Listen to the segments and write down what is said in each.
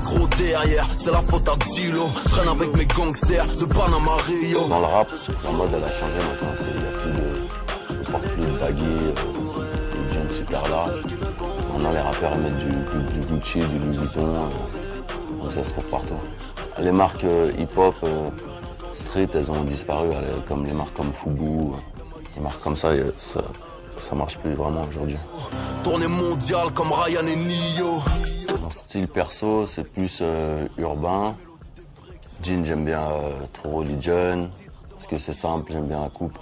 gros derrière, c'est la faute à Dilo. Traîne avec mes gangsters de Panama Rio. Dans le rap, la mode elle a changé maintenant. Il y a plus de, on porte plus de baggy, des jeans super larges. Maintenant les rappeurs ils mettent du Gucci, du Louis Vuitton, donc ça se trouve partout. Les marques hip-hop, street, elles ont disparu, comme les marques comme Fubu, les marques comme ça marche plus vraiment aujourd'hui. Tournée mondiale comme Ryan et Nio. Mon style perso, c'est plus urbain. Jean, j'aime bien True Religion, parce que c'est simple, j'aime bien la coupe,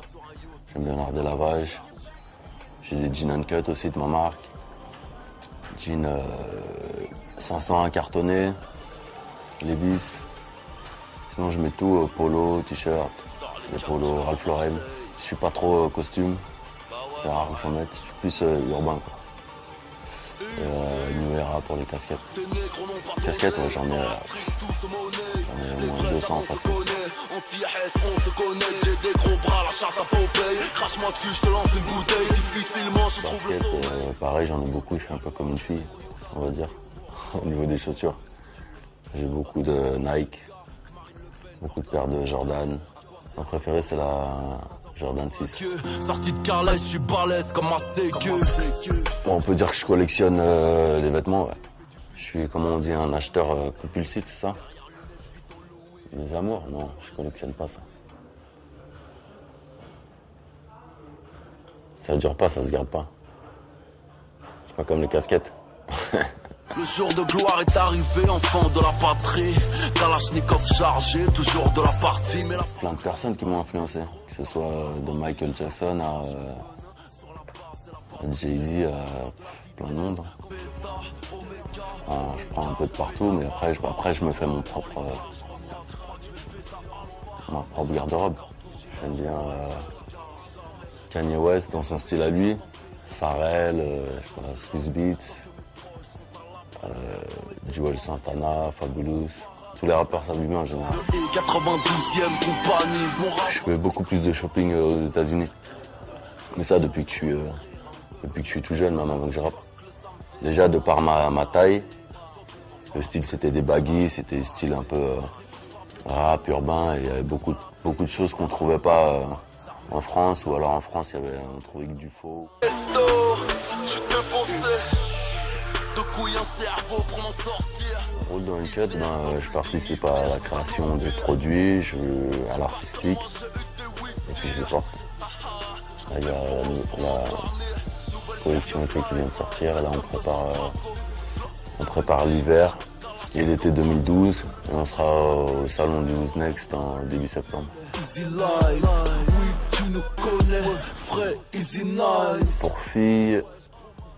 j'aime bien l'art des lavages. J'ai des jeans uncut aussi de ma marque. Jean 501 cartonné, Levi's. Sinon je mets tout polo, t-shirt, des polos Ralph Lauren. Je suis pas trop costume, c'est rare que j'en mette, je suis plus urbain quoi. New Era pour les casquettes. Casquettes, ouais, j'en ai au moins 200 facile. Basket, pareil, j'en ai beaucoup, je suis un peu comme une fille, on va dire, au niveau des chaussures. J'ai beaucoup de Nike, beaucoup de paires de Jordan. Ma préférée, c'est la Jordan 6. Sorti de Carles, je suis balèze comme ma sécu. Bon, on peut dire que je collectionne les vêtements. Ouais. Je suis, comment on dit, un acheteur compulsif, c'est ça? Les amours? Non, je collectionne pas ça. Ça dure pas, ça se garde pas. C'est pas comme les casquettes. Le jour de gloire est arrivé, enfant de la patrie. Kalachnikov chargé, toujours de la partie. Mais Plein de personnes qui m'ont influencé, que ce soit de Michael Jackson à Jay-Z, à plein de monde. Enfin, je prends un peu de partout, mais après je me fais ma propre garde-robe. J'aime bien Kanye West dans son style à lui, Pharrell, Swizz Beatz. Joel Santana, Fabulous, tous les rappeurs ça vit bien en général. 92e compagnie, je fais beaucoup plus de shopping aux États-Unis. Mais ça depuis que je suis tout jeune, même avant que je rappe. Déjà de par ma taille, le style c'était des baggy, c'était style un peu rap, urbain, et il y avait beaucoup de choses qu'on trouvait pas en France, ou alors en France on trouvait que du faux. Le rôle d'un cut, je participe à la création des produits, à l'artistique, et puis je les porte. Là, il y a la collection été qui vient de sortir, et là on prépare l'hiver et l'été 2012, et on sera au salon du Who's Next en début septembre. Pour filles,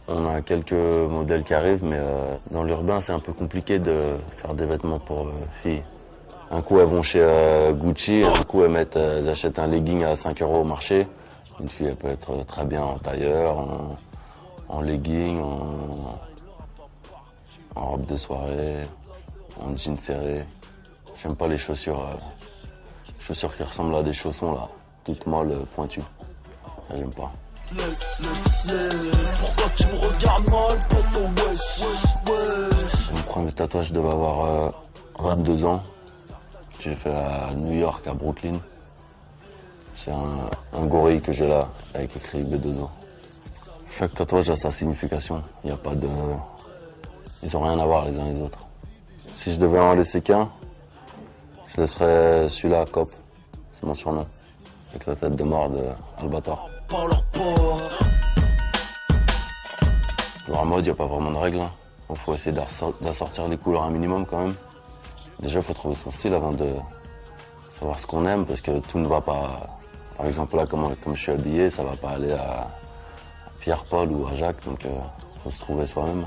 on a quelques modèles qui arrivent, mais dans l'urbain, c'est un peu compliqué de faire des vêtements pour filles. Un coup, elles vont chez Gucci, un coup, elles achètent un legging à 5 € au marché. Une fille, elle peut être très bien en tailleur, en legging, en robe de soirée, en jean serré. J'aime pas les chaussures qui ressemblent à des chaussons, là, toutes molles, pointues. Ça, j'aime pas. Pourquoi tu me regardes mal, poto, wesh. Mon premier tatouage devait avoir 22 ans. J'ai fait à New York, à Brooklyn. C'est un gorille que j'ai là, avec écrit B2O. Chaque tatouage a sa signification. Il n'y a pas de... Ils n'ont rien à voir les uns les autres. Si je devais en laisser qu'un, je laisserais celui-là, Cop. C'est mon surnom. Avec la tête de mort de Albator. Dans la mode, il n'y a pas vraiment de règles. Il faut essayer d'assortir les couleurs un minimum quand même. Déjà, il faut trouver son style avant de savoir ce qu'on aime, parce que tout ne va pas... Par exemple, là, comme je suis habillé, ça ne va pas aller à Pierre, Paul ou à Jacques, donc il faut se trouver soi-même.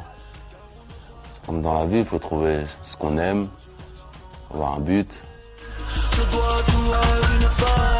Comme dans la vie, il faut trouver ce qu'on aime, avoir un but. Je dois tout à une femme.